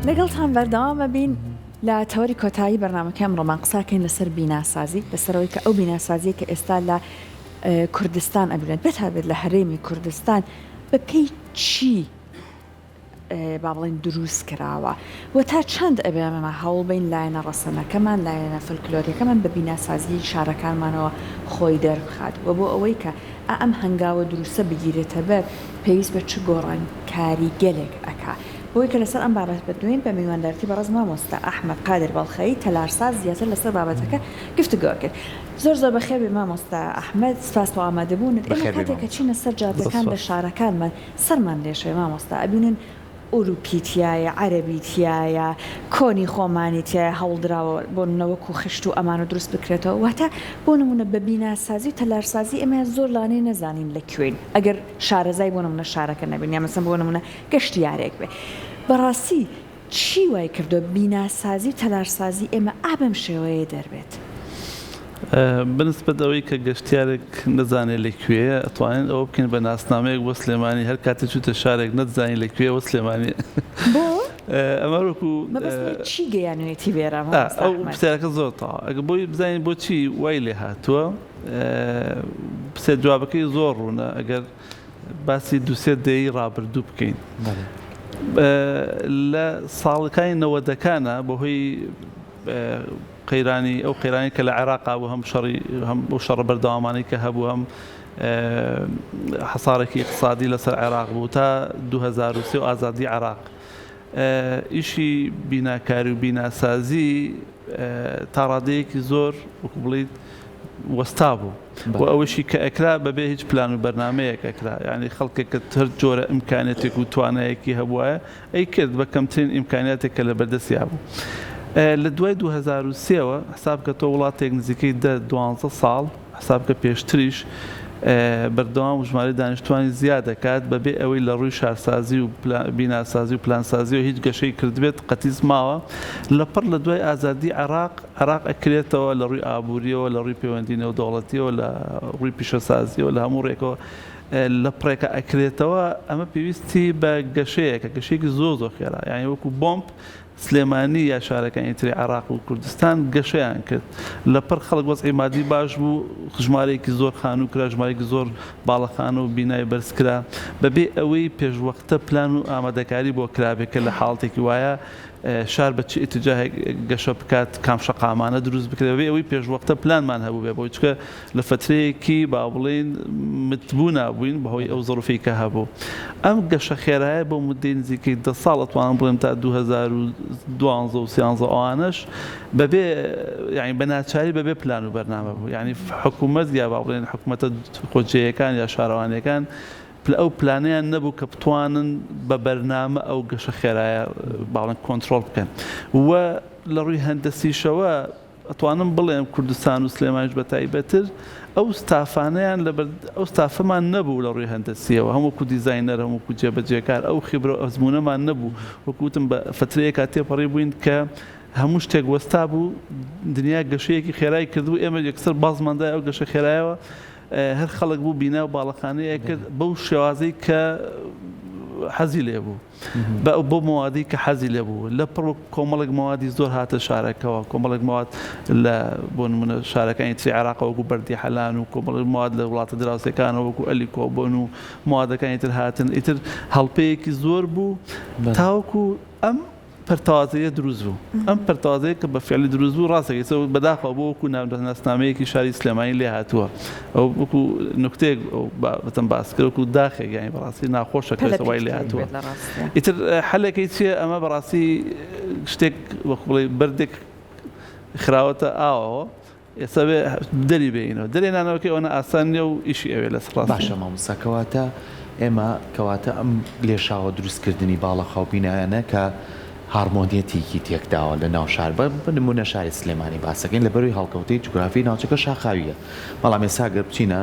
لەگەڵتان بەردەوامە بین لە تەوەری کۆتایی بەرنامەکەی ئەمڕۆمان قساکەین لەسەر بیناسازی لەسەرەوەی کە ئەو بیناسازی کە ئێستا لە کوردستان ئەبێت بێت لە هەرێمی کوردستان بە پێی چی با بڵێن دروست کراوە و تا چەند ئەبێمە هەوڵ بین لایەنە ڕەسەنەکەمان لایەنە فلکلۆریەکەمان بە بیناسازی شارەکانمانەوە خۆی دەربخات و بۆ ئەوەی کە ئەم هەنگاوە دروستە بگیرێتە بەر پێویست بە چ گۆڕانکاری گەلێک ئەکا بۆی کە لەسەر ئەم بابەت بدوین بە میواندارەتی بەڕێز مامۆستا ئەحمەد قادر بەڵخەی تەلارساز زیاتر لەسەر بابەتەکە گفتوگۆ کرد. زۆر بەخێر بێ مامۆستا ئەحمەد، سپاس بۆ ئامادەبوونت. ئێمە کاتێککە چینە سەر جادەکان لە شارەکانمان سەرمان لێشێ مامۆستا ئەبینن ئوروپیتیایە، عەرەبیتیایە، کۆنی خۆمانیتیایە هەوڵدراوە بۆ نەوەکو خشت و ئەمان و دروست بکرێتەوە واتە بۆ نمونە بە بیناسازی و تەلارسازی ئێمە زۆر لانەی نەزانین لەکوێن ئەگەر شارەزای بۆ نمونە شارەکە نەبین یا مەسەن بۆ نمونە گەشتیارێک بێ. بەڕاستی چی وای کردو بیناسازی و تەلارسازی ئێمە ئابەم شێوەیە دەربێت؟ بنسبەت ئەوەی کە گەشتیارێک نەزانێت لەکوێیە ئەتوانین ئەوە بکەین بە ناسنامەیەک بۆ سلێمانی هەر کاتێک چوتە شارێک نەتزانین لەکوێ وە سلێمانی بۆ ئەمە وەکو چی گەیانوێتی بێرە ئەو پرسیارەکە زۆر تاوا ئەگە بۆی بزانین بۆچی وای لێ هاتووە پرسیار جوابەکەی زۆر ڕوونە ئەگەر باسی دووسێ دەی ڕابردوو بکەین لە ساڵەکانی نەوەدەکانە بەهۆی قەیرانی ئەو قەیرانی کە لە عێراقا بوو هەم شەڕە بەردەوامانی کە هەبوو هەم حەسارێکی اقتصادی لەسەر عێراق بوو تا 2003 و ئازادی عێراق ئیشی بیناکاری و بیناسازی تا ڕادەیەکی زۆر وەکو بڵیت وەستا بوو و ئەوەشی کە ئەکرا بەبێ هیچ پلان و بەرنامەیەک ئەکرا یعنی خەڵکێک کە هەر جۆرە ئیمکانێتێک و توانایەکی هەبووایە ئەی کرد بە کەمترین ئیمکانیاتێک کە لە بەردەستیا بوو. لە دوای 2003ەوە حساب کە تۆ وڵاتێک نزیکەی 12 ساڵ حساب کە پێشتریش بەردەوام و ژمارەی دانیشتوانی زیاد دەکات بەبێ ئەوەی لە ڕووی شارسازی و بیناسازی و پلانسازی و هیچ گەشەی کردبێت قەتیز ماوە لەپڕ لە دوای ئازادی عێراق ئەکرێتەوە لە ڕووی ئابووریەوە لە ڕووی پەیوەندی نێودەوڵەتیەوە لە ڕووی پیشەسازیەوە لە هەموو ڕێکەوە لە پڕێکە ئەکرێتەوە ئەمە پێویستی بە گەشەیەکە گەشەیەکی زۆر خێرا یعنی وەکو بۆمب سلێمانی یا شارەکانی تری عێراق و کوردستان گەشەیان کرد لەپڕ خەڵک وەزعی مادی باش بوو ژمارەیەکی زۆر خان و کرا ژمارەیەکی زۆر باڵەخان و بینای بەرزکرا بەبێ ئەوەی پێشوەختە پلان و ئامادەکاری بۆ کرابێکە لە حاڵتێکی وایە شار بە چی ئیتجاه گەشە بکات کام شەقامانە دروست بکرێت بێ ئەوەی پێشوەختە پلانمان هەبوو بێ بۆ چکە لە فترەیەکی با بڵێن متبوو نابووین بەهۆی ئەو زەڕفی کە هەبوو ئەم گەشە خێرایە بۆ مدەی نزیکەی 10 ساڵ ئەتوانم بڵێم تا 2012 و 13 ئەوانەش بەبێ یعنی بە ناچاری بەبێ پلان و بەرنامە بوو یعنی حکوومەت یا با بڵێن حکوومەتە خۆجێیەکان یا شارەوانیەکان ئەو پلانیان نەبوو کە بتوانن بە بەرنامە ئەو گەشە خێرایە باڵێن کۆنتترۆل بکەن و لە ڕووی هەندەسیشەوە ئەتوانم بڵێم کوردستان و سلێمانیش بە تایبەتر ئەو ستافانەیان ئەو ستافەمان نەبوو لە ڕووی هەندەسیەوە هەمووکو دیزاینەر هەمووکو جێبەجێکار ئەو خبرە ئەزمونەمان نەبوو وەکوتم بە فترەیەکا تێپەڕی بووین کە هەموو شتێک وەستا بوو دنیا گەشەیەکی خێرای کردو ئێمە یەکسەر بازماندای ئەو گەشە خێرایەوە هەر خەڵک بوو بینا و باڵەخانەیە کرد بەو شێوازەی کە حەزی لێ بوو بۆ موادی کە حەزی لێ بوو لە پڕ کۆمەڵێک موادی زۆر هاتە شارەکەەوە کۆمەڵێک مواد لە بۆ نمونە شارەکانی تری عێراقەوە وەکو بەردی حەلان و کۆمەڵێک مواد لە وڵاتە دراوسەکانەوە وەکو ئەلیکۆ بۆن و موادەکانی تر هاتن ئیتر هەڵپەیەکی زۆر بوو تاوەکو ئەم پەرتەوازەیە دروست بوو ئەم پەرتەوازەیە کە بە فعلی دروست بوو ڕاستەکەی بەداخەوە بۆ وەکو ناسنامەیەکی شاری سلێمانی لێ هاتووە ئەو وەکو نوکتەیەک بەتەن باس کرد وەکو داخێک یانی بەڕاستی ناخۆشە کە وای لێ هاتووە ئیتر حەلەکەی چیە ئەمە بەڕاستی شتێک وەکو بڵێ بەردێک خراوەتە ئاوەوە ئێستا بێ دەری بێنەوە دەرێنانەوەکەی ئەوە ئاسان نیە و ئیشی ئەوێ لە سڕاست باشە مامۆستا کەواتە ئێمە کەواتە ئەم لێشاوە دروستکردنی باڵەخە و بینایانە کە هارمۆنیەتێکی تێکداوە لە ناو شار بە نمونە شاری سلێمانی باسەکەین لەبەروی هەڵکەوتەی جوگرافی ناوچەکە شاخاویە بەڵام ئێستا گەر بچینە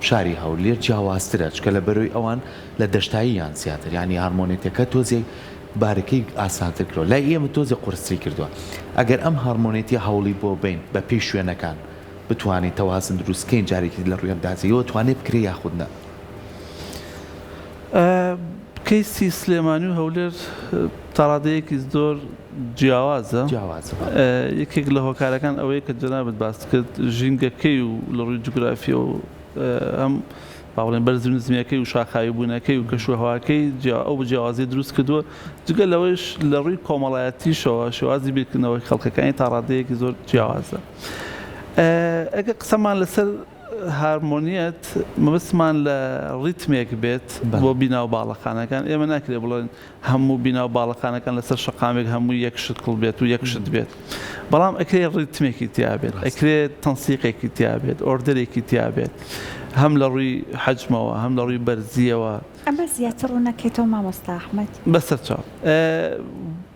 شاری هەولێر جیاوازترە چکە لەبەروی ئەوان لە دەشتایی یان زیاتر ینی هارمۆنیەتەکە تۆزێک بارەکەی ئاسانتر کردەوە لای ئێمە تۆزێ قورسی کردووە ئەگەر ئەم هارمۆنیەتی هەوڵی بۆ بین بە پێی شوێنەکان بتوانێت تەوازن دروستکەین جارێکی لە ڕووی ئەندازیەوە توانێت بکرێ یاخودنە کەیسی سلێمانی و هەولێر تاڕادەیەکی زۆر جیاوازە یەکێک لە هۆکارەکان ئەوەیە کە جەنابەت باس کرد ژینگەکەی و لە ڕووی جوگرافیە و ئەم باڵێن بەرز نزمیەکەی و شاخاوی بوونەکەی و کەشوهەواکەی ئەو جیاوازی دروست کردووە جگە لەوەش لە ڕووی کۆمەڵایەتیشەوە شێوازی بیرکردنەوەی خەڵکەکانی تاڕادەیەکی زۆر جیاوازە ئەگە قسەمان لەسەر هارمۆنیەت مەبەستمان لە ڕیتمێک بێت بۆ بیناو باڵەخانەکان ئێمە ناکرێت بڵێن هەموو بیناو باڵەخانەکان لەسەر شەقامێک هەموو یەک شتکڵ بێت و یەک شت بێت بەڵام ئەکرێت ڕیتمێکی تیا بێت ئەکرێت تەنسیقێکی تیا بێت ئۆردەرێکی تیا بێت هەم لە ڕووی حەجمەوە هەم لە ڕووی بەرزیەوە ئەمە زیاتر ڕوو نەکەیتەوە مامۆستا ئەحمەد بەسەر چاو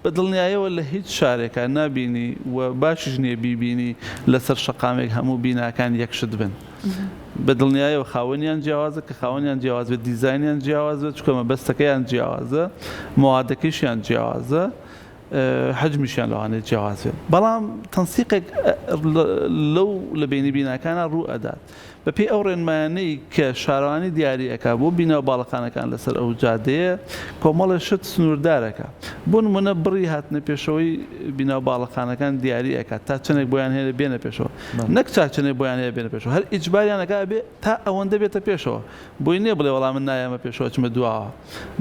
بەدڵنیایەوە لە هیچ شارێکە نابینی و باشیش نییە بیبینی لەسەر شەقامێک هەموو بیناکان یەکشت بن بەدڵنیایەوە خاوەنیان جیاوازە کە خاوەنیان جیاواز بێت دیزاینیان جیاوازە چکەمە بەستەکەیان جیاوازە موادەکەیشیان جیاوازە حجمیشیان لەوانێت جیاواز بێت بەڵام تەنسیقێک لەو لە بینی بیناکانە ڕوو ئەدات بەپێی ئەو ڕێنمایانەی کە شارەوانی دیاریەکە بۆ بیناو باڵەخانەکان لەسەر ئەو جادەیە کۆمەڵە شت سنووردارەکە بۆ نمونە بڕی هاتنە پێشەوەی بیناو باڵەخانەکان دیاریەکە تا چنێک بۆیان هەیە بێنە پێشەوە نەک چاچنێک بۆیان هەیە بێنە پێشەوە هەر ئیجباریانەکە بێ تا ئەوەندە بێتە پێشەوە بۆی نییە بڵێ وەڵام من نایەمە پێشەوە چمە دواوە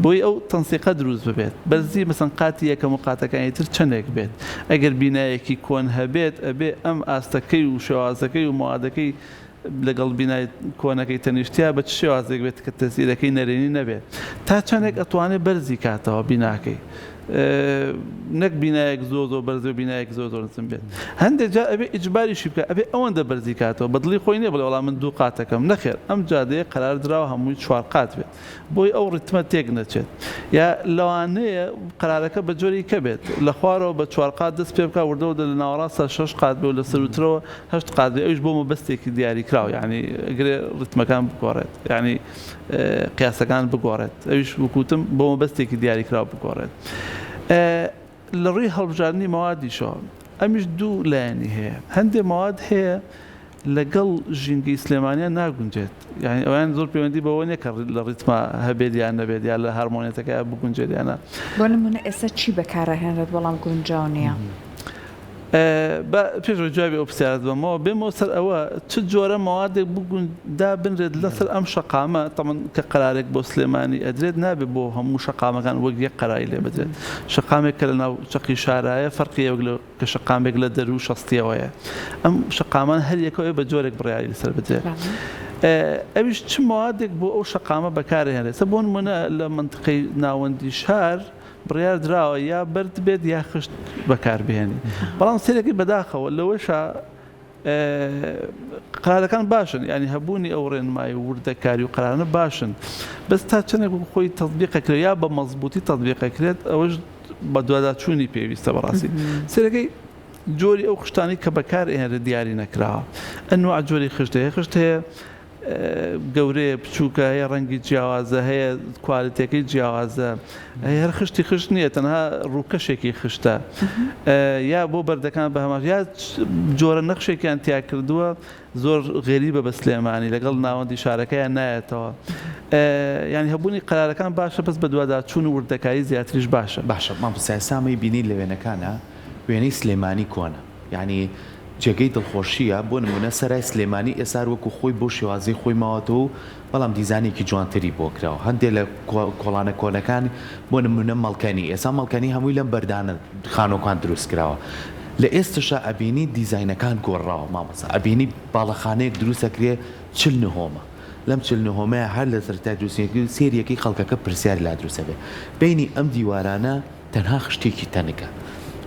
بۆی ئەو تەنسیقە دروست ببێت بەرزی مەسەن قاتی یەکەم و قاتەکانی تر چندێک بێت ئەگەر بینایەکی کۆن هەبێت ئەبێ ئەم ئاستەکەی و شێوازەکەی و موادەکەی لەگەڵ بینای کۆنەکەی تەنیشتیا بە چ شێوازێک بێت کە تەسیرەکەی نەرێنی نەبێت تا چندێک ئەتوانێت بەرزی کاتەوە بیناکەی نەک بینایەک زۆر بەرز و بینایەک زۆر نزم بێت هەندێک جا ئەبێ ئیجباریشی بکە ئەبێ ئەوەندە بەرزی کاتەوە بەدڵی خۆی نییە بڵێ وەڵام من دوو قاتەکەم نەخێر ئەم جادەیە قەرار دراوە هەمووی 4 قات بێت بۆی ئەو ڕیتمە تێک نەچێت یا لەوانەیە قەرارەکە بە جۆری کە بێت لە خوارەوە بە 4 قات دەست پێ بکە وردەوە لە ناوەڕاستە 6 قات بێ و لە سەروترەوە 8 قات بێ ئەوش بۆ مەبەستێکی دیاری کراوە یعنی ئەگرێ ڕیتمەکان بگۆڕێت یعنی قیاسەکان بگۆڕێت ئەوش وکوتم بۆ مەبەستێکی دیاری کراوە بگۆڕێت لە ڕووی هەڵبژاردننی مەوادیشەوە ئەمیش دوو لایەنی هەیە هەندێک مواد هەیە لەگەڵ ژینگەی سلێمانیان ناگونجێت یعنی ئەویان زۆر پەیوەندی بەوە نیە کە لە ڕیتمە هەبێت یان نەبێت یان لە هارمۆنیەتەکە بگونجێت یانە بۆ نمونە ئێستا چی بەکارەهێنرێت بەڵام گونجاو نییە پێشەوە جوابی ئەو پرسیارەت بەمەوە بێمەوە سەر ئەوە چ جۆرە مەوادێک بگوندا بنرێت لەسەر ئەم شەقامە تەمەن کە قەرارێک بۆ سلێمانی ئەدرێت نابێت بۆ هەموو شەقامەکان وەک یەک قەراری لێ بدرێت شەقامێک کە لە ناو چەقی شارایە فەرقی کە شەقامێک لە دەرو شەستیەوەیە ئەم شەقامان هەر یەکەوە بە جۆرێک بڕیاری لەسەر بدرێت ئەویش چ مەوادێک بۆ ئەو شەقامە بەکارهێنێت بۆ نمونە لە منطقەی ناوەندی شار بڕیار دراوە یا بەرد بێت یا خشت بەکاربێنی بەڵام سێرەکەی بەداخەوە لەوەشە قەرارەکان باشن ینی هەبوونی ئەو ڕێنمایی وردەکاری و قەرارانە باشن بەس تا چەندێک خۆی تەطبیقەکرێت یا بە مەزبوطی تەطبیقەکرێت ئەوەش بە دوواداچوونی پێویستە بەڕاستی سێرەکەی جۆری ئەو خشتانی کە بەکارهێنرێ دیاری نەکراوە ئەنواع جۆری خشت هەیە گەورەیە بچووکە هەیە ڕەنگی جیاوازە هەیە کوالیتەکەی جیاوازە هەر خشتی خشت نییە تەنها ڕووکەشێکی خشتە یا بۆ بەردەکان بە هەماش یا جۆرە نەخشێکیان تیا کردووە زۆر غێریبە بە سلێمانی لەگەڵ ناوەندی شارەکەیان نایەتەوە ینی هەبوونی قەرارەکان باشە بەس بە دوواداچوون و وردەکاری زیاتریش باشە مامۆستا سامی بینی لە وێنەکانە وێنەی سلێمانی کۆنە یعنی جێگەی دڵخۆشیە بۆ نمونە سەرای سلێمانی ئێسار وەکو خۆی بۆ شێوازی خۆی ماوەتەوە بەڵام دیزانێکی جوانتری بۆ کراوە هەندێک لە کۆڵانە کۆنەکان بۆ نمونە مەڵکەنی ئێستا مەڵکەنی هەمووی لەم بەردانە خانۆکان دروست کراوە لە ئێستشە ئەبینی دیزاینەکان گۆڕاوە مامۆستا ئەبینی باڵەخانەیەک دروستەکرێ چل نهۆمە لەم چل نهۆمەیە هەر لە سەرەتای دروستنیەکەی سێریەکەی خەڵکەکە پرسیاری لا دروستە بێ بینی ئەم دیوارانە تەنها خشتێکی تەنکە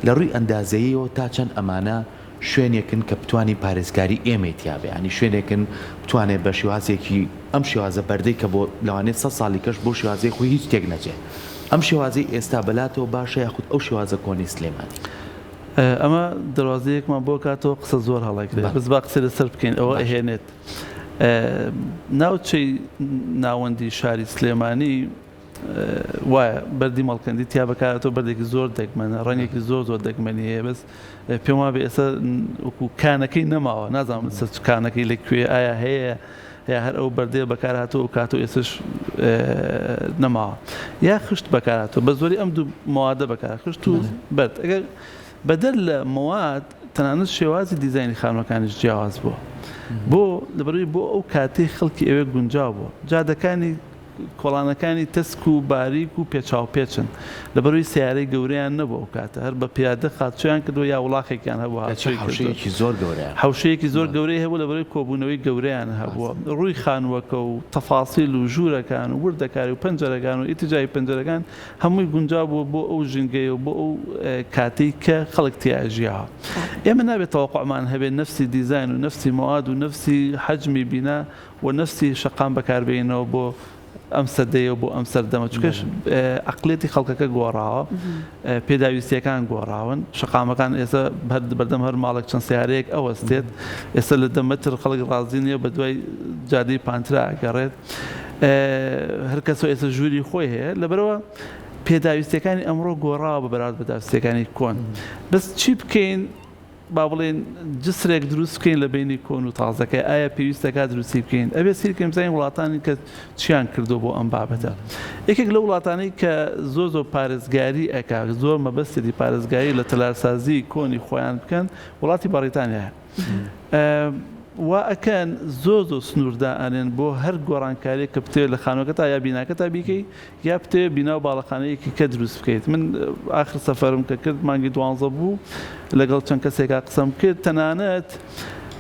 لە ڕووی ئەندازەیەوە تا چەند ئەمانە شوێنێکن کە بتوانی پارێزگاری ئێمەتیابێ ینی شوێنێکن بتوانێت بە شێوازێکی ئەم شێوازە بەردەی کە بۆ لەوانێت 100 ساڵی کەش بۆ شێوازەی خۆی هیچ تێک نەچێت ئەم شێوازەی ئێستا بەلاتەوە باشە یاخود ئەو شێوازە کۆنی سلێمانی ئەمە دەواازەیەکمان بۆ کاتەوە قسە زۆر هەڵێکرێت بەس با قسە لەسەر بکەین ئەوە ئەهێنێت ناوچەی ناوەندی شاری سلێمانی وایە بەردی مەڵکەندی تیا بەکاتەوە بەردێکی زۆر دەگمەنە ڕەنگێکی زۆر دەگمەنی هەیە بەس پێم وابێ ئێستا وەکو کانەکەی نەماوە نازانم کانەکەی لەکوێ ئایا هەیە یا هەر ئەو بەردەیە بەکارهاتەوە و کاتۆ ئێسش نەماوە یا خشت بەکارهاتەوە بە زۆری ئەم دوو مەوادە بەکار خشت و بەرد ئەگەر بەدەر لە مەواد تەنانەت شێوازی دیزایانی خانووەکانیش جیاواز بووە بۆ لەبەرەوەی بۆ ئەو کاتەی خەڵکی ئەوێ گونجاو بووە جادەکانی کۆڵانەکانی تەسک و باریک و پێچاوپێچن لەبەرەوەی سیارەی گەورەیان نەبوو ئەو کاتە هەر بە پیادە خاچۆیان کردووە یا وڵاقێکیان هەبوو حوشەیەکی زۆر گەورەیە حوشەیەکی زۆر گەورەی هەبوو لەبەرەوەی کۆبوونەوەی گەورەیان هەبووە ڕووی خانووەکە و تەفاسیل و ژوورەکان و وردەکاری و پەنجەرەکان و ئیتیجای پەنجەرەکان هەمووی گونجاو بووە بۆ ئەو ژینگەیە و بۆ ئەو کاتەی کە خەڵک تیا ژیاوە ئێمە نابێت تەوەقوعمان هەبێت نفسی دیزاین و نفسی مەواد و نفسی حەجمی بینا و نفسی شەقام بەکاربێنەوە بۆ ئەم سەدەیە بۆ ئەم سەردەمە چکەش عقلێتی خەڵکەکە گۆڕاوە پێداویستیەکان گۆڕاون شەقامەکان ئێستا بەردەم هەر ماڵێک چەند سیارەیەک ئەوەستێت ئێستا لە دەمەتر خەڵک ڕازی نییە بە دوای جادەی پانترا ئەگەڕێت هەر کەسەوە ئێستا ژووری خۆی هەیە لەبەرەوە پێداویستەکانی ئەمڕۆ گۆڕاوە بە بەراورد بە داویستەکانی کۆن بەس چی بکەین با بڵێن جسرێک دروست بکەین لە بینی کۆن و تازەکە ئایا پێویستەکە دروستی بکەین ئەبێ سیرکەم بزانین وڵاتانی کە چیان کردو بۆ ئەم بابەتە یەکێک لە وڵاتانەی کە زۆر پارێزگاری ئەکا زۆر مەبەستێتی پارێزگاری لە تەلارسازی کۆنی خۆیان بکەن وڵاتی بەریتانیایە وا ئەکەن زۆر سنووردا ئەنێن بۆ هەر گۆڕانکاریێک کە بتێت لە خانووەکە تا یا بیناکە تا بیکەی یا بتێ بینا و باڵەخانەیەکی کە دروست بکەیت من ئاخر سەفەرم کە کرد مانگی 12 بوو لەگەڵ چەند کەسێکا قسەم کرد تەنانەت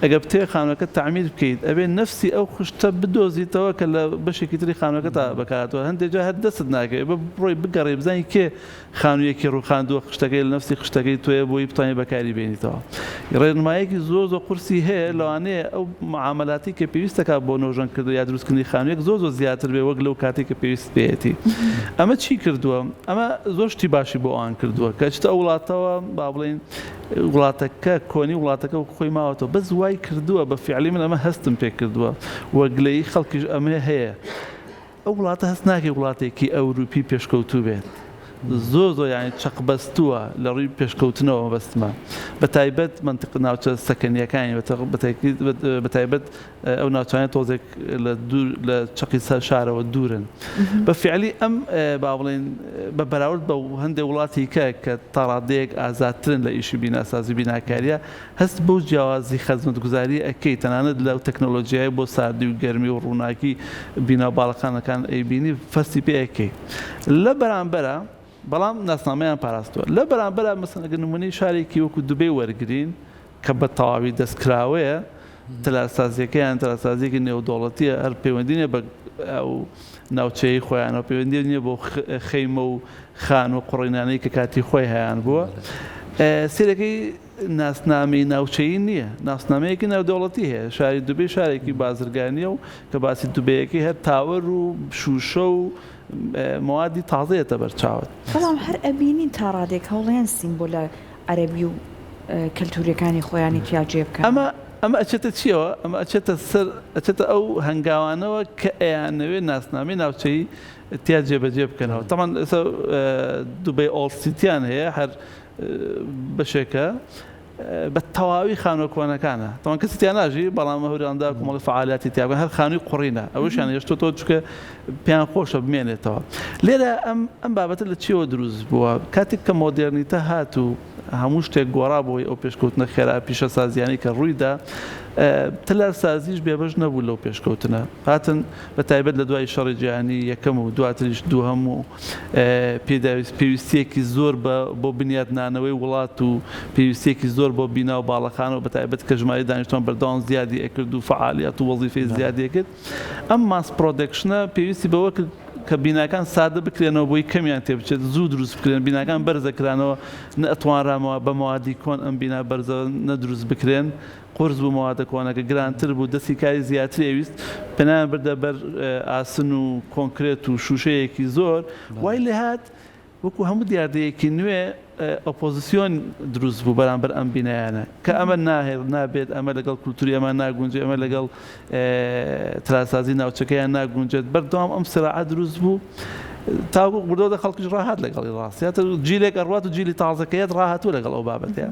ئەگە بتێ خانووەکە تعمیر بکەیت ئەبێ نفسی ئەو خشتە بدۆزیتەوە کە لە بەشێکی تری خانووەکە تا بەکاتەوە هەندێک جا هەر دەست ناکەی بڕۆی بگەڕێ بزانین کێ خانوویەکی ڕووخاندووە خشتەکەی لە نفسی خشتەکەی تۆیە بۆی بتوانێت بەکاری بێنیتەوە ڕێنمایەکی زۆر قورسی هەیە لەوانەیە ئەو معاملاتی کە پێویستەکە بۆ نۆژەن کردو یا دروستکردنی خانوویەک زۆر زیاتر بێ وەک لەو کاتێک کە پێویست بێتی ئەمە چی کردووە ئەمە زۆر شتی باشی بۆ ئەوان کردووە کە چتە ئەو وڵاتەوە با بڵێن وڵاتەکە کۆنی وڵاتەکە خۆی ماوەتەوە بەس وای کردووە بە فعلی من ئەمە هەستم پێ کردووە وەگلەی خەڵکیش ئەمە هەیە ئەو وڵاتە هەست ناکەی وڵاتێکی ئەوروپی پێشکەوتوو بێت زۆر یانی چەقبەستووە لە ڕووی پێشکەوتنەوە بەستمە بە تایبەت منطق ناوچە سەکەنیەکانی بە تایبەت ئەو ناوچانە تۆزێک لە چەقی شارەوە دوورن بە فعلی ئەم با بڵێن بە بەراورد بە هەندێک وڵاتی کە تاڕادەیەک ئازادترن لە ئیشی بیناسازی بیناکاریە هەست بەو جیاوازی خەزمەتگوزاری ئەکەی تەنانەت لەو تەکنۆلۆژیای بۆ ساردی و گەرمی و ڕووناکی بینا باڵەخانەکان ئەیبینی فەرسی پێ ئەکەی لە بەرامبەرە بەڵام ناسنامەیان پاراستووە لە بەرامبەر مەسەڵەن نمونەی شارێکی وەکو دوبەی وەرگرین کە بە تەواوی دەستکراوەیە تەلارسازیەکەیان تەلارسازیەکی نێودەوڵەتیە هەر پەیوەندی نییە بە ئەو ناوچەی خۆیانەوە پەیوەندی نییە بۆ خەیمە و خان و قوڕینانەی کە کاتی خۆی هەیان بووە سیرەکەی ناسنامەی ناوچەیی نییە ناسنامەیەکی ناودەوڵەتی هەیە شاری دوبەی شارێکی بازرگانیە و کە باسی دوبەیەکی هەر تاوەر و شوشە و موادی تازەیەتە بەرچاوت بەڵام هەر ئەبینین تا ڕادێک هەوڵیان سیمبۆلە عەرەبی و کەلتوریەکانی خۆیانی تیاجێ بکەن ئەمە ئەچێتە چیەوە ئەمە ئەچێتە ئەو هەنگاوانەوە کە ئەیانەوێت ناسنامەی ناوچەی تیا جێبەجێ بکەنەوە تەمان ئێستا دوبەی ئۆڵسیتیان هەیە هەر بەشێکە بە تەواوی خانووە کۆنەکانە تەمان کەسی تیا ناژی بەڵام هەوراندا کۆمەڵی فعالیاتی تیاگەن هەر خانووی قوڕینە ئەوەشیان هێشتۆ چکە پێیان خۆشە بمێنێتەوە لێرە ئەم بابەتە لە چیەوە دروست بووە کاتێک کە مۆدێرنیتە هات و هەموو شتێک گۆڕا بۆی ئەو پێشکەوتنە خێرا پیشە سازیانی کە ڕوویدا تەلارسازیش بێبەش نەبوو لەو پێشکەوتنە هاتن بە تایبەت لە دوای شەڕی جیهانی یەکەم و دواتریش دووهەم و پێویستیەکی زۆر بۆ بنیادنانەوەی وڵات و پێویستیەکی زۆر بۆ بینا و باڵەخانەوە بە تایبەت کە ژماری دانیشتوان بەردەوام زیادی ئەکرد و فعالیات و وەزیفەی زیادی کرد ئەم ماس پرۆدەکشنە پێویستی بەوە کرد کە بیناکان سادە بکرێنەوە بۆی کەمیان تێ بچێت زوو دروست بکرێن بیناکان بەرزەکرانەوە نەتوانرامەوە بە موادی کۆن ئەم بینا بەرزە نەدروست بکرێن قرس بوو موادە کۆنەکە گرانتر بوو دەستی کاری زیاتری ئەویست پێنیان بردە بەر ئاسن و کۆنکرێت و شوشەیەکی زۆر وای لێ هات وەکو هەموو دیاردەیەکی نوێ ئۆپۆزیسیۆن دروست بوو بەرامبەر ئەم بینایانە کە ئەمە ناهێر نابێت ئەمە لەگەڵ کولتوری ئەمە ناگونجێت ئەمە لەگەڵ تراسازی ناوچەکەیان ناگونجێت بەردەوام ئەم سراعە دروست بوو تاوەکو بردەوە خەڵکیش ڕاهات لەگەڵی ڕاستیاتە جیلێک ئەڕوات و جیلی تازەکەیەت ڕاهاتوو لەگەڵ ئەو بابەتەیە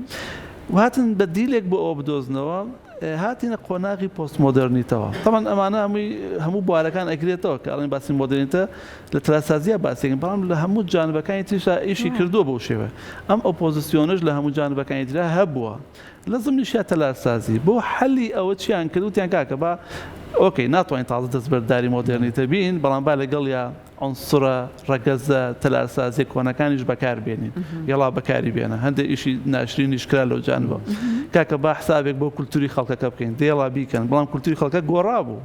وهاتن بە دیلێک بۆ ئەوە بدۆزنەوە هاتینە قۆناغی پۆست مۆدرنیتەوە طبعا ئەمانە هەموو بوارەکان ئەگرێتەوە کە ئەڵێن باسی مۆدرنیتە لە تەلارسازیە باسێکن بەڵام لە هەموو جانبەکانی تریشا ئیشی کردووە بەو شێوە ئەم ئۆپۆزیسیۆنش لە هەموو جانبەکانی ترا هەبووە لە زمنیشیا تەلارسازی بۆ حەلی ئەوە چیان کردوتیان کاکە با ئۆکەی ناتوانین تازە دەستبەرداری مۆدرنیتە بین بەڵام با لەگەڵ یا عنصرە ڕەگەزە تەلارسازی کۆنەکانیش بەکاربێنین یەڵا بەکاری بێنە هەندێک ئیشی ناشرینیش کرا لەو جانبەوە کاکە با حسابێک بۆ کولتوری خەڵکەکە بکەین دێڵا بیکەن بەڵام کولتوری خەڵکە گۆڕا بوو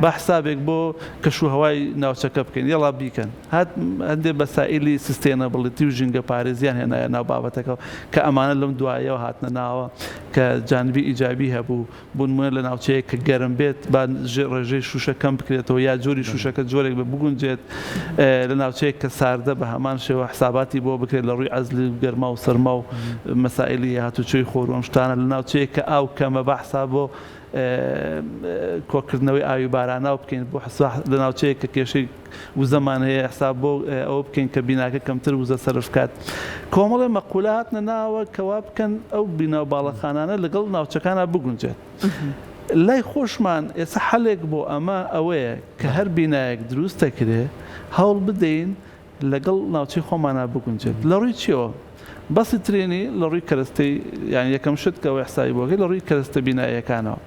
با حسابێک بۆ کەشوهەوای ناوچەکە بکەین یەڵا بیکەن هات هەندێک بەسائلی سستێنەبڵیتی و ژینگە پارێزیان هێنایە ناو بابەتەکە کە ئەمانە لەم دوایەوە هاتنە ناوە کە جانبی ئیجابی هەبوو بوونمە لە ناوچەیە کە گەرم بێت با ڕێژەی شوشە کەم بکرێتەوە یا جۆری شوشەکە جۆرێک بە بگونجێت لە ناوچەیە کە ساردە بە هەمان شێوە حساباتی بۆ بکرێت لە ڕووی عەزلی و گەرما و سەرما و مەسائلی هاتوچۆی خۆڕۆم شتانە لە ناوچەیە کە ئاو کەمە بەحسا بۆ کۆکردنەوەی ئاوی باراناو بکەین بۆ لە ناوچەیە کە کێشەی وزەمان هەیە حساب بۆ ئەوە بکەین کە بیناکە کەمتر وزە سەرف کات کۆمەڵێ مەقولە هاتنە ناوە کەوا بکەن ئەو بینە و باڵەخانانە لەگەڵ ناوچەکانە بگونجێت لای خۆشمان ئێستا حەلێک بۆ ئەمە ئەوەیە کە هەر بینایەک دروست دەکرێ هەوڵ بدەین لەگەڵ ناوچەی خۆمانە بگونجێت لە ڕووی چیەوە بەسی ترێنی لە ڕووی کەرەستەی یان یەکەم شت کە ئەوەی حسابی بۆکەی لە ڕووی کەرەستە بیناییەکانەوە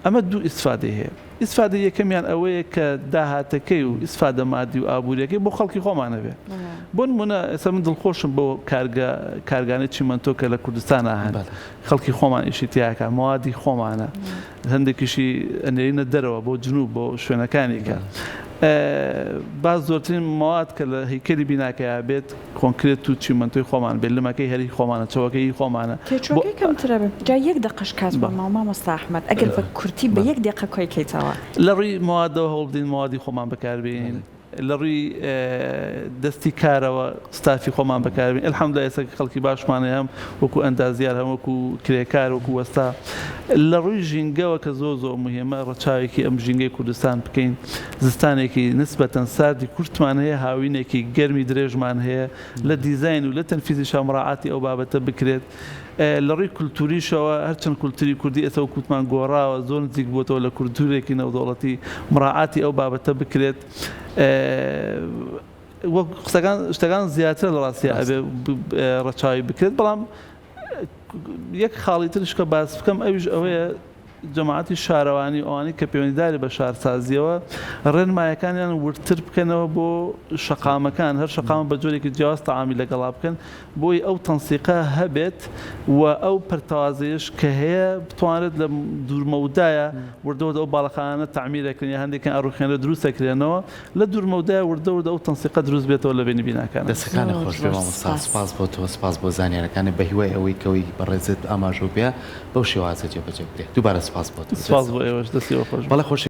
ئەمە دوو ئیسفادەی هەیە ئیسفادەی یەکەمیان ئەوەیە کە داهاتەکەی و ئیسفادە مادی و ئابوووریەکەی بۆ خەڵکی خۆمانە بێ بۆ نمونە ئێستا من دڵخۆشم بۆ کارگانەی چیمەنتۆ کە لە کوردستانە هەن خەڵکی خۆمان ئیشی تیاکە موادی خۆمانە هەندێکیشی ئەنێرینە دەرەوە بۆ جنوب بۆ شوێنەکانی کە باز زۆرترین مواد کە لە هیکەلی بیناکەیە بێت کۆنکرێت و چیمەنتۆی خۆمان بێت لەمەکەی هەری خۆمانە چەوەکەی خۆمانە تێچۆکەی کەمترە بێت جا یەک دقەش کات بە مامۆستا ئەحمەد ئەگەر بە کورتی بە یەک دقیقە کۆی کەیتەوە لە ڕووی موادەوە هەوڵ موادی خۆمان بەکاربێنین لە ڕووی دەستی کارەوە ستافی خۆمان بەکاربێن الحەمدولایە ئێستا خەڵکی باشمانە هەم وەکو ئەندازیار هەم وەکو کرێکار وەکو وەستا لە ڕووی ژینگەوە کە زۆر مهمە ڕەچاوێکی ئەم ژینگەی کوردستان بکەین زستانێکی نسبەتەن ساردی کورتمان هەیە هاوینێکی گەرمی درێژمان هەیە لە دیزاین و لە تەنفیزیشە مراعاتی ئەو بابەتە بکرێت لە ڕووی کولتوریشەوە هەرچەند کولتوری کوردی ئێستا کووتمان گۆڕاوە زۆر نزیک بۆتەوە لە کولتورێکی نەودەوڵەتی مراعاتی ئەو بابەتە بکرێت وەک شتەکان زیاتر لە ڕاستیە ئەبێ ڕەچاوی بکرێت بەڵام یەک خاڵی ترش کە باس بکەم ئەویش ئەوەیە جەماعەتی شارەوانی ئەوانەی کە پەیوەندیداری بە شارسازیەوە ڕێنمایەکانیان ورتر بکەنەوە بۆ شەقامەکان هەر شەقام بە جۆرێکی جیاواز تەعامی لەگەڵا بکەن بۆی ئەو تەنسیقە هەبێت و ئەو پەرتەوازەیەش کە هەیە بتوانێت لە دوورمەودایە وردەوە ئەو باڵەخانە تەعمیرەکردن یا هەندێکیان ئەڕوخێنە دروست دەکرێنەوە لە دوورمەودایە وردەوە ئەو تەنسیقە دروست بێتەوە لە بینی بیناکان دەستەکانە خۆش بێ مامۆستا سپاس بۆ تۆ سپاس بۆ زانیارەکانی بە هیوای ئەوەی کەوەی بەڕێزت ئاماژە بێ بەو شێوازە جێبەجێ بدێت دووبارە سپاس بۆ تۆ سپاس بۆ ئێوەش دەستی بە خۆش بەڵێ خۆش